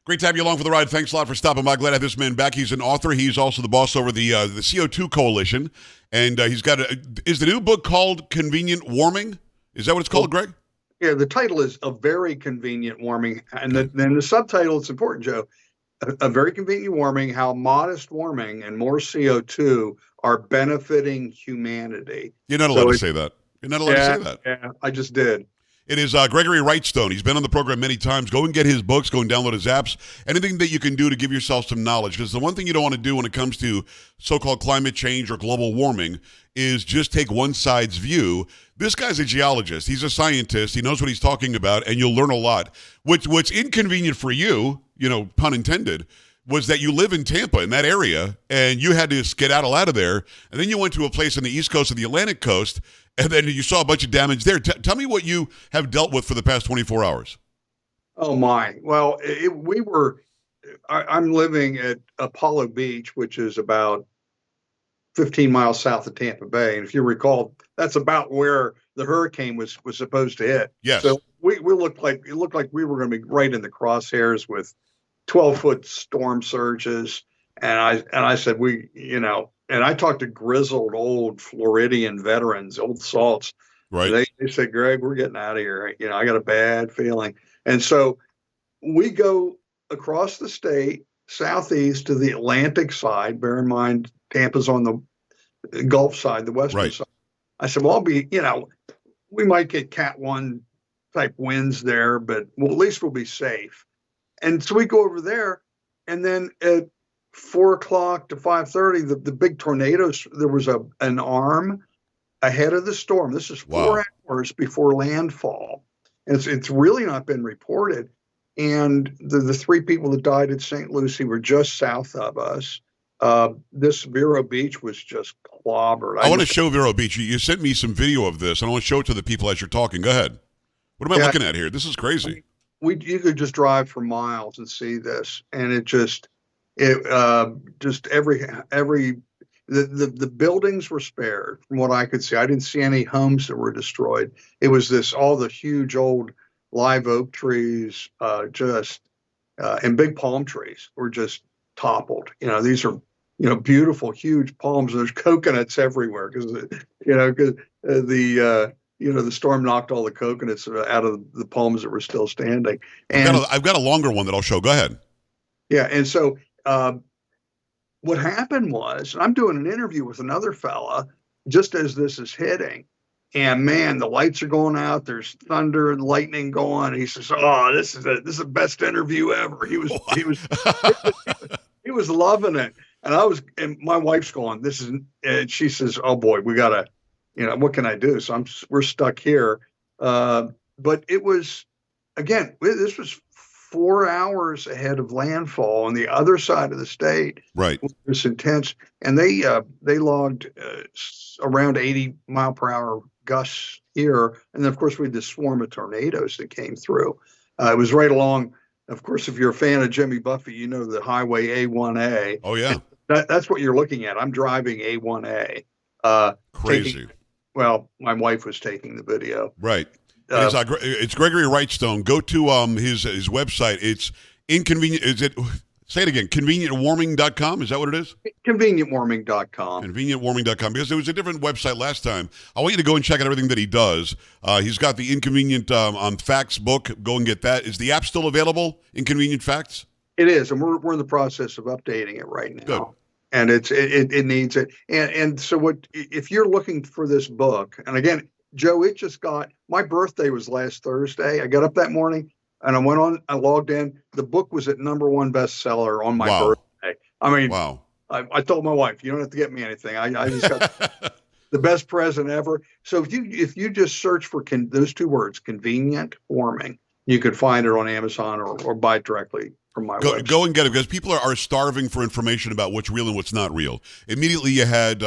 Great to have you along for the ride. Thanks a lot for stopping by. Glad to have this man back. He's an author. He's also the boss over the CO2 Coalition. And he's got is the new book called Convenient Warming? Is that what it's called, Greg? Yeah, the title is A Very Convenient Warming. And then the subtitle, it's important, Joe, a Very Convenient Warming, How Modest Warming and More CO2 Are Benefiting Humanity. You're not allowed to say that. You're not allowed to say that. Yeah, I just did. It is Gregory Wrightstone. He's been on the program many times. Go and get his books. Go and download his apps. Anything that you can do to give yourself some knowledge. Because the one thing you don't want to do when it comes to so-called climate change or global warming is just take one side's view. This guy's a geologist. He's a scientist. He knows what he's talking about, and you'll learn a lot. What's inconvenient for you, pun intended, was that you live in Tampa, in that area, and you had to skedaddle out of there, and then you went to a place on the East Coast of the Atlantic Coast, and then you saw a bunch of damage there. Tell me what you have dealt with for the past 24 hours. Oh, my. Well, I'm living at Apollo Beach, which is about 15 miles south of Tampa Bay. And if you recall, that's about where the hurricane was supposed to hit. Yes. So it looked like we were going to be right in the crosshairs with 12-foot storm surges. And I said, and I talked to grizzled old Floridian veterans, old salts. Right. They said, Greg, we're getting out of here. I got a bad feeling. And so we go across the state, southeast to the Atlantic side. Bear in mind, Tampa's on the Gulf side, the western side. I said, well, we might get Cat 1 type winds there, but at least we'll be safe. And so we go over there, and then at 4 o'clock to 5:30, the big tornadoes, there was an arm ahead of the storm. This is 4 hours before landfall. And it's really not been reported. And the 3 people that died at St. Lucie were just south of us. This Vero Beach was just clobbered. I want to show Vero Beach. You sent me some video of this, and I want to show it to the people as you're talking. Go ahead. What am I looking at here? This is crazy. You could just drive for miles and see this, and the buildings were spared from what I could see. I didn't see any homes that were destroyed. It was all the huge old live oak trees, and big palm trees were just toppled. These are beautiful, huge palms. There's coconuts everywhere because the storm knocked all the coconuts out of the palms that were still standing. And I've got a longer one that I'll show. Go ahead. Yeah, and so what happened was, I'm doing an interview with another fella just as this is hitting, and man, the lights are going out. There's thunder and lightning going. And he says, "Oh, this is the best interview ever." He was he was loving it, and my wife's going, "This is," and she says, "Oh boy, we gotta." What can I do? So we're stuck here. But it was, again, this was 4 hours ahead of landfall on the other side of the state. Right. It was intense. And they logged around 80 mile per hour gusts here. And then, of course, we had this swarm of tornadoes that came through. It was right along. Of course, if you're a fan of Jimmy Buffett, the highway A1A. Oh, yeah. That's what you're looking at. I'm driving A1A. Crazy. My wife was taking the video. Right. It's Gregory Wrightstone. Go to his website. It's inconvenient. Say it again. Convenientwarming.com. Is that what it is? Convenientwarming.com. Convenientwarming.com. Because there was a different website last time. I want you to go and check out everything that he does. He's got the Inconvenient Facts book. Go and get that. Is the app still available? Inconvenient Facts? It is, and we're in the process of updating it right now. Good. And it needs it. And so if you're looking for this book, and again, Joe, my birthday was last Thursday. I got up that morning and I logged in. The book was at #1 bestseller on my birthday. I mean, wow. I told my wife, you don't have to get me anything. I just got the best present ever. So if you just search for those 2 words, convenient warming, you could find it on Amazon or buy it directly. Go and get it, because people are starving for information about what's real and what's not real. Immediately you had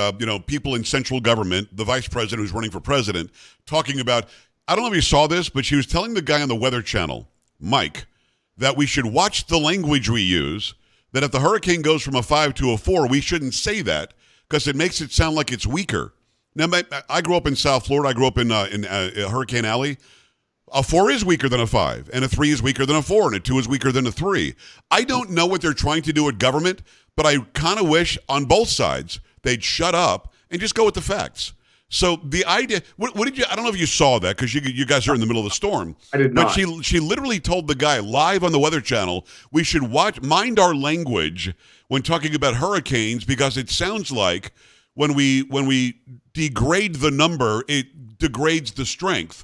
people in central government, the vice president who's running for president, talking about, I don't know if you saw this, but she was telling the guy on the Weather Channel, Mike, that we should watch the language we use, that if the hurricane goes from a 5 to a 4, we shouldn't say that because it makes it sound like it's weaker. Now, I grew up in South Florida. I grew up in Hurricane Alley. A 4 is weaker than a 5, and a 3 is weaker than a 4, and a 2 is weaker than a 3. I don't know what they're trying to do at government, but I kind of wish on both sides they'd shut up and just go with the facts. So the idea, what did you? I don't know if you saw that because you guys are in the middle of the storm. I did not. But she literally told the guy live on the Weather Channel we should mind our language when talking about hurricanes because it sounds like when we degrade the number, it degrades the strength.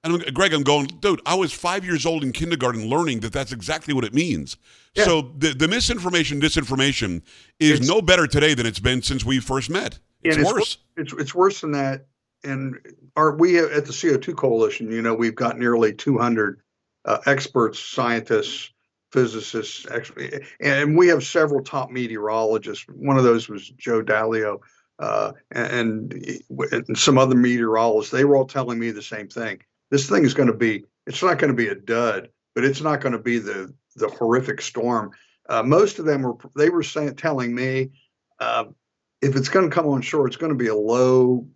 And Greg, I'm going, dude, I was 5 years old in kindergarten learning that that's exactly what it means. Yeah. So the misinformation, disinformation is no better today than it's been since we first met. It's worse. It's worse than that. And we have, at the CO2 Coalition, we've got nearly 200 experts, scientists, physicists, and we have several top meteorologists. One of those was Joe Dalio, and some other meteorologists. They were all telling me the same thing. This thing is going to be, it's not going to be a dud, but it's not going to be the horrific storm. Most of them were telling me, if it's going to come on shore, it's going to be a low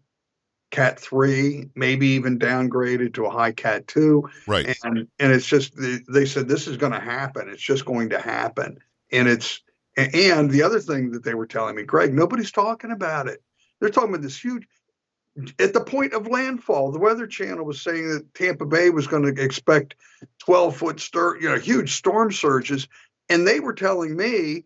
Cat 3, maybe even downgraded to a high Cat 2. Right. And it's just, they said this is going to happen. It's just going to happen. And the other thing that they were telling me, Greg, nobody's talking about it. They're talking about this huge, at the point of landfall, the Weather Channel was saying that Tampa Bay was going to expect 12-foot huge storm surges. And they were telling me,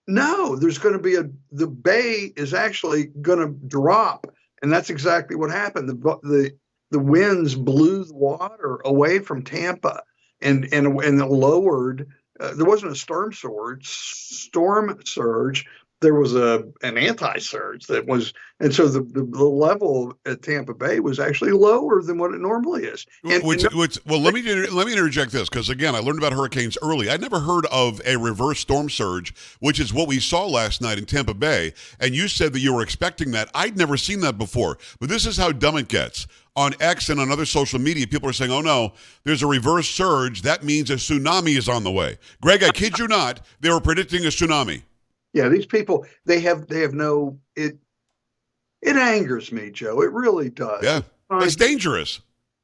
no, there's going to be the bay is actually going to drop. And that's exactly what happened. The winds blew the water away from Tampa and it lowered. There wasn't a storm surge. There was an anti-surge that was, and so the level at Tampa Bay was actually lower than what it normally is. Well, let me interject this because again, I learned about hurricanes early. I'd never heard of a reverse storm surge, which is what we saw last night in Tampa Bay. And you said that you were expecting that. I'd never seen that before. But this is how dumb it gets. On X and on other social media, people are saying, "Oh no, there's a reverse surge. That means a tsunami is on the way." Greg, I kid you not, they were predicting a tsunami. Yeah, these people, they have no, it angers me, Joe. It really does. Yeah, it's dangerous.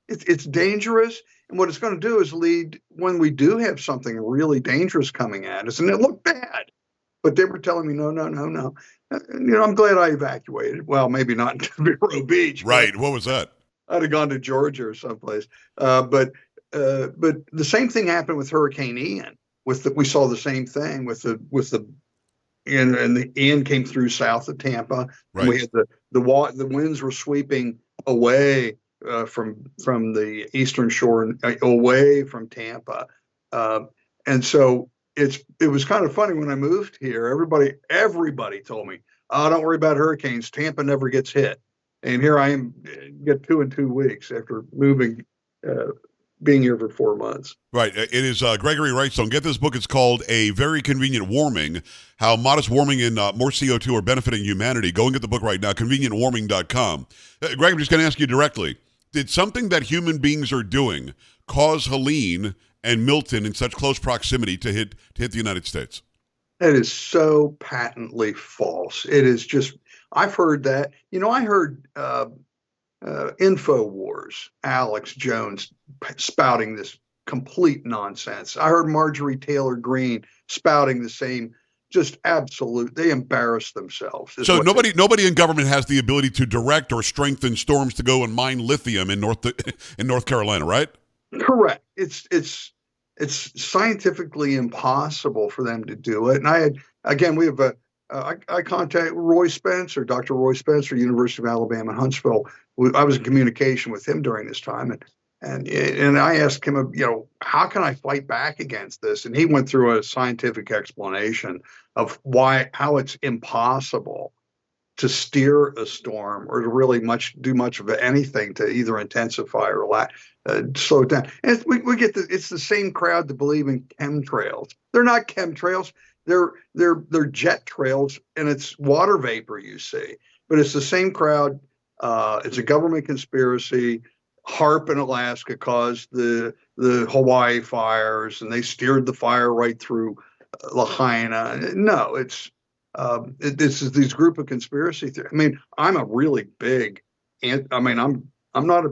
It's dangerous. And what it's going to do is lead, when we do have something really dangerous coming at us, and it looked bad, but they were telling me, no. I'm glad I evacuated. Well, maybe not to Vero Beach. Right. What was that? I'd have gone to Georgia or someplace. But the same thing happened with Hurricane Ian. We saw the same thing with the and the Ian came through south of Tampa. Right. And we had the winds were sweeping away from the eastern shore and away from Tampa, and so it was kind of funny when I moved here. Everybody told me, "Oh, don't worry about hurricanes. Tampa never gets hit." And here I am, get 2 in 2 weeks after moving. Being here for 4 months. Right. It is Gregory Wrightstone. Get this book. It's called A Very Convenient Warming, How Modest Warming and More CO2 Are Benefiting Humanity. Go and get the book right now, convenientwarming.com. Greg, I'm just going to ask you directly. Did something that human beings are doing cause Helene and Milton in such close proximity to hit the United States? That is so patently false. It is just, I've heard that. I heard InfoWars, Alex Jones spouting this complete nonsense. I heard Marjorie Taylor Greene spouting the same, just absolute. They embarrass themselves. So nobody in government has the ability to direct or strengthen storms to go and mine lithium in North Carolina, right? Correct. It's scientifically impossible for them to do it. And we have I contacted Roy Spencer, Dr. Roy Spencer, University of Alabama, Huntsville. I was in communication with him during this time, and I asked him, how can I fight back against this? And he went through a scientific explanation of how it's impossible to steer a storm or to really do much of anything to either intensify or slow it down. And we get it's the same crowd that believe in chemtrails. They're not chemtrails. They're jet trails, and it's water vapor you see. But it's the same crowd. It's a government conspiracy. HARP in Alaska caused the Hawaii fires, and they steered the fire right through Lahaina. No, this is these group of conspiracy theories. I mean, I'm a really big, I'm I'm not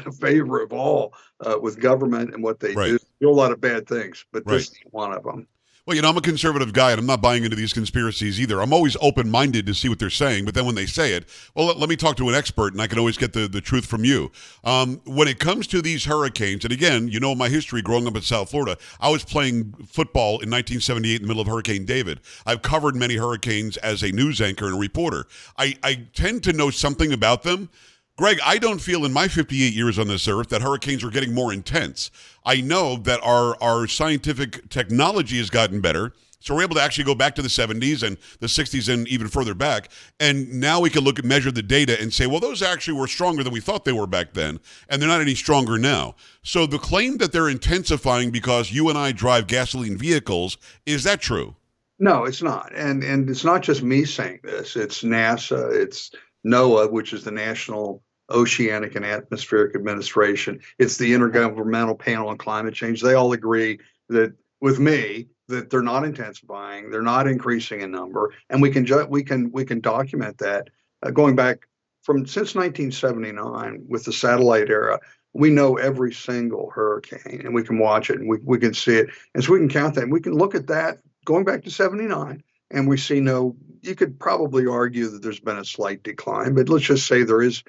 a favor of all with government and what they Right. do a lot of bad things, but Right. this is one of them. Well, I'm a conservative guy, and I'm not buying into these conspiracies either. I'm always open-minded to see what they're saying, but then when they say it, well, let me talk to an expert, and I can always get the truth from you. When it comes to these hurricanes, and again, my history growing up in South Florida, I was playing football in 1978 in the middle of Hurricane David. I've covered many hurricanes as a news anchor and a reporter. I tend to know something about them. Greg, I don't feel in my 58 years on this earth that hurricanes are getting more intense. I know that our scientific technology has gotten better. So we're able to actually go back to the 70s and the 60s and even further back. And now we can measure the data and say, well, those actually were stronger than we thought they were back then. And they're not any stronger now. So the claim that they're intensifying because you and I drive gasoline vehicles, is that true? No, it's not. And it's not just me saying this. It's NASA, it's NOAA, which is the National Oceanic and Atmospheric Administration. It's the Intergovernmental Panel on Climate Change. They all agree that with me that they're not intensifying, they're not increasing in number, and we can document that going back from since 1979 with the satellite era. We know every single hurricane, and we can watch it, and we can see it, and so we can count that, and we can look at that going back to 79, and we see you could probably argue that there's been a slight decline, but let's just say there's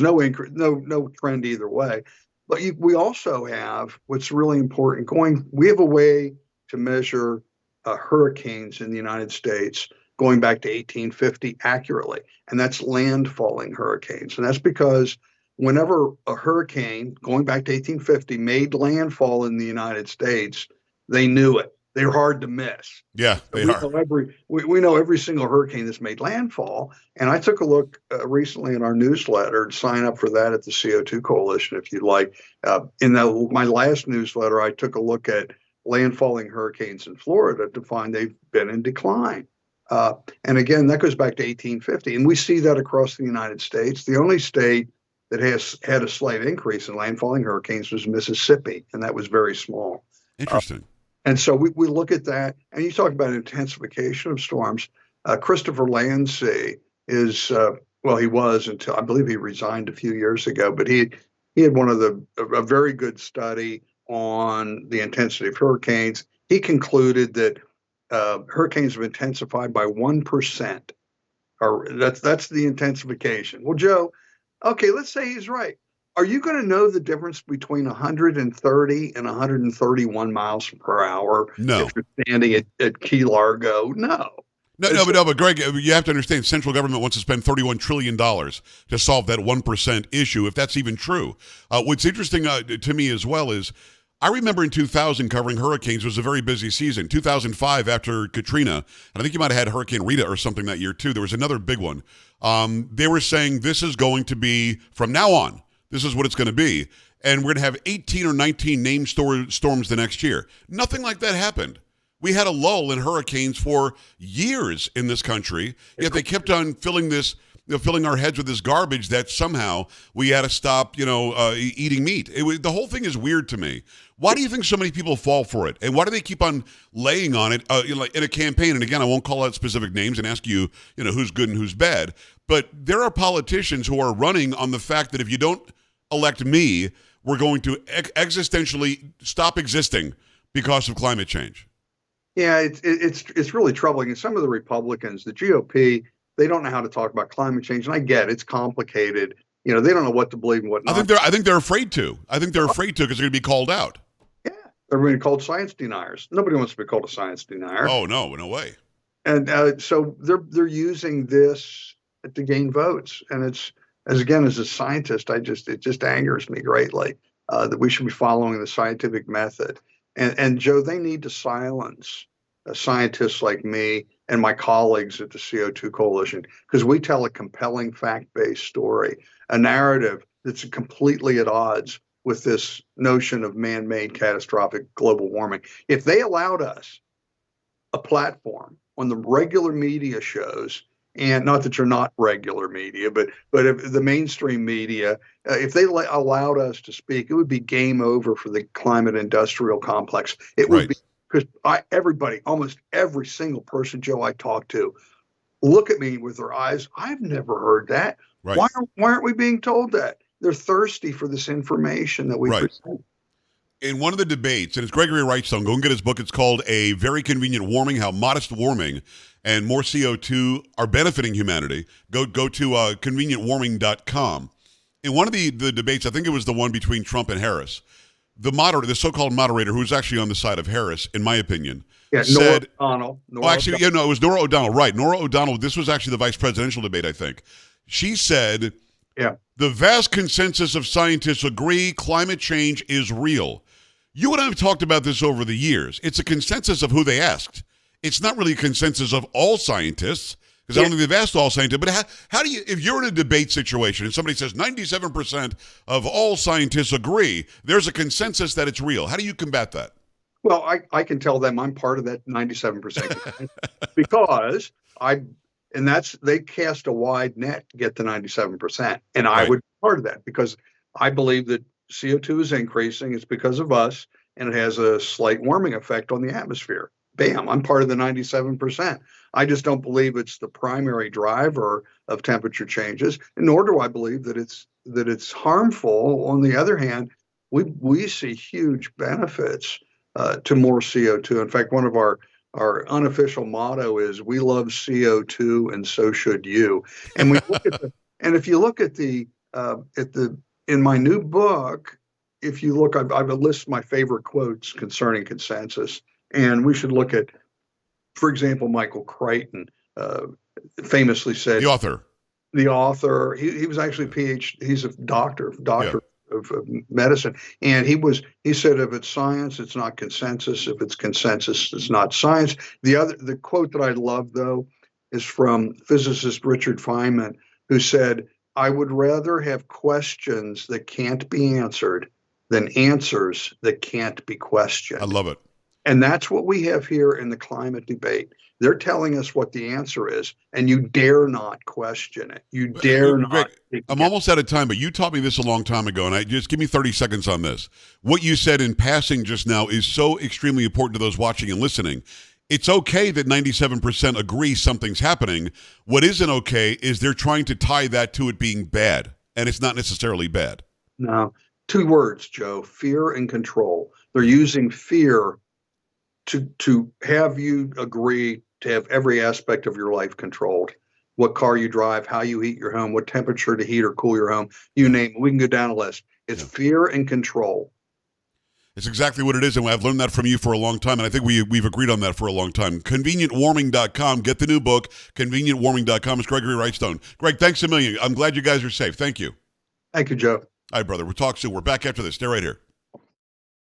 no increase, no trend either way. But we also have what's really important we have a way to measure hurricanes in the United States going back to 1850 accurately, and that's landfalling hurricanes. And that's because whenever a hurricane going back to 1850 made landfall in the United States, they knew it. They're hard to miss. Yeah, they we are. Know we know every single hurricane that's made landfall. And I took a look recently in our newsletter. Sign up for that at the CO2 Coalition if you'd like. My last newsletter, I took a look at landfalling hurricanes in Florida to find they've been in decline. And again, that goes back to 1850. And we see that across the United States. The only state that has had a slight increase in landfalling hurricanes was Mississippi, and that was very small. Interesting. And so we look at that, and you talk about intensification of storms. Christopher Landsea is, he was until I believe he resigned a few years ago, but he had a very good study on the intensity of hurricanes. He concluded that hurricanes have intensified by 1%. Or that's the intensification. Well, Joe, okay, let's say he's right. Are you going to know the difference between 130 and 131 miles per hour No. if you're standing at Key Largo? No. But Greg, you have to understand central government wants to spend $31 trillion to solve that 1% issue, if that's even true. What's interesting to me as well is I remember in 2000 covering hurricanes. It was a very busy season. 2005 after Katrina, and I think you might have had Hurricane Rita or something that year too. There was another big one. They were saying this is going to be, from now on, this is what it's going to be. And we're going to have 18 or 19 named storms the next year. Nothing like that happened. We had a lull in hurricanes for years in this country, yet they kept on filling our heads with this garbage that somehow we had to stop, eating meat. The whole thing is weird to me. Why do you think so many people fall for it? And why do they keep on laying on it in a campaign? And again, I won't call out specific names and ask you, who's good and who's bad. But there are politicians who are running on the fact that if you don't elect me, we're going to existentially stop existing because of climate change. Yeah, it's really troubling. And some of the Republicans, the GOP, they don't know how to talk about climate change. And I get it's complicated. They don't know what to believe and what not. I think they're afraid to. I think they're afraid to because they're going to be called out. Yeah, they're being called science deniers. Nobody wants to be called a science denier. Oh no way. And so they're using this to gain votes. And it's as a scientist, it just angers me greatly that we should be following the scientific method. And Joe, they need to silence scientists like me and my colleagues at the CO2 Coalition because we tell a compelling fact-based story, a narrative that's completely at odds with this notion of man-made catastrophic global warming. If they allowed us a platform on the regular media shows, and not that you're not regular media, but if the mainstream media, if they allowed us to speak, it would be game over for the climate industrial complex. It would be because almost every single person, Joe, I talk to, look at me with their eyes. I've never heard that. Right. Why aren't we being told that? they're thirsty for this information that we Right. present. In one of the debates, and it's Gregory Wrightstone, go and get his book. It's called A Very Convenient Warming, How Modest Warming and More CO2 Are Benefiting Humanity. Go to convenientwarming.com. In one of the debates, I think it was the one between Trump and Harris, the so-called moderator, who was actually on the side of Harris, in my opinion, Yeah, said, Nora O'Donnell. it was Nora O'Donnell, right. Nora O'Donnell, this was actually the vice presidential debate, I think. She said, Yeah. the vast consensus of scientists agree climate change is real. You and I have talked about this over the years. It's a consensus of who they asked. It's not really a consensus of all scientists, because I don't think they've asked all scientists. But how do you, if you're in a debate situation and somebody says 97% of all scientists agree, there's a consensus that it's real. How do you combat that? Well, I can tell them I'm part of that 97% because they cast a wide net to get to 97%. And I would be part of that because I believe that CO2 is increasing. It's because of us, and it has a slight warming effect on the atmosphere. Bam, I'm part of the 97%. I just don't believe it's the primary driver of temperature changes, nor do I believe that it's harmful. On the other hand, we see huge benefits to more CO2. In fact, one of our unofficial motto is "We love CO2, and so should you." And we look at if you look at the in my new book, if you look, I've listed my favorite quotes concerning consensus, and we should look at, for example, Michael Crichton famously said, the author, he was actually PhD, he's a doctor of medicine, and he said, if it's science, it's not consensus. If it's consensus, it's not science. The quote that I love, though, is from physicist Richard Feynman, who said, I would rather have questions that can't be answered than answers that can't be questioned. I love it. And that's what we have here in the climate debate. They're telling us what the answer is, and you dare not question it. You dare not. I'm almost out of time, but you taught me this a long time ago, and just give me 30 seconds on this. What you said in passing just now is so extremely important to those watching and listening. It's okay that 97% agree something's happening. What isn't okay is they're trying to tie that to it being bad, and it's not necessarily bad. No. 2 words, Joe: fear and control. They're using fear to have you agree to have every aspect of your life controlled. What car you drive, how you heat your home, what temperature to heat or cool your home, you name it. We can go down a list. It's fear and control. It's exactly what it is, and I've learned that from you for a long time, and I think we've agreed on that for a long time. Convenientwarming.com. Get the new book, convenientwarming.com. It's Gregory Wrightstone. Greg, thanks a million. I'm glad you guys are safe. Thank you. Thank you, Joe. All right, brother. We'll talk soon. We're back after this. Stay right here.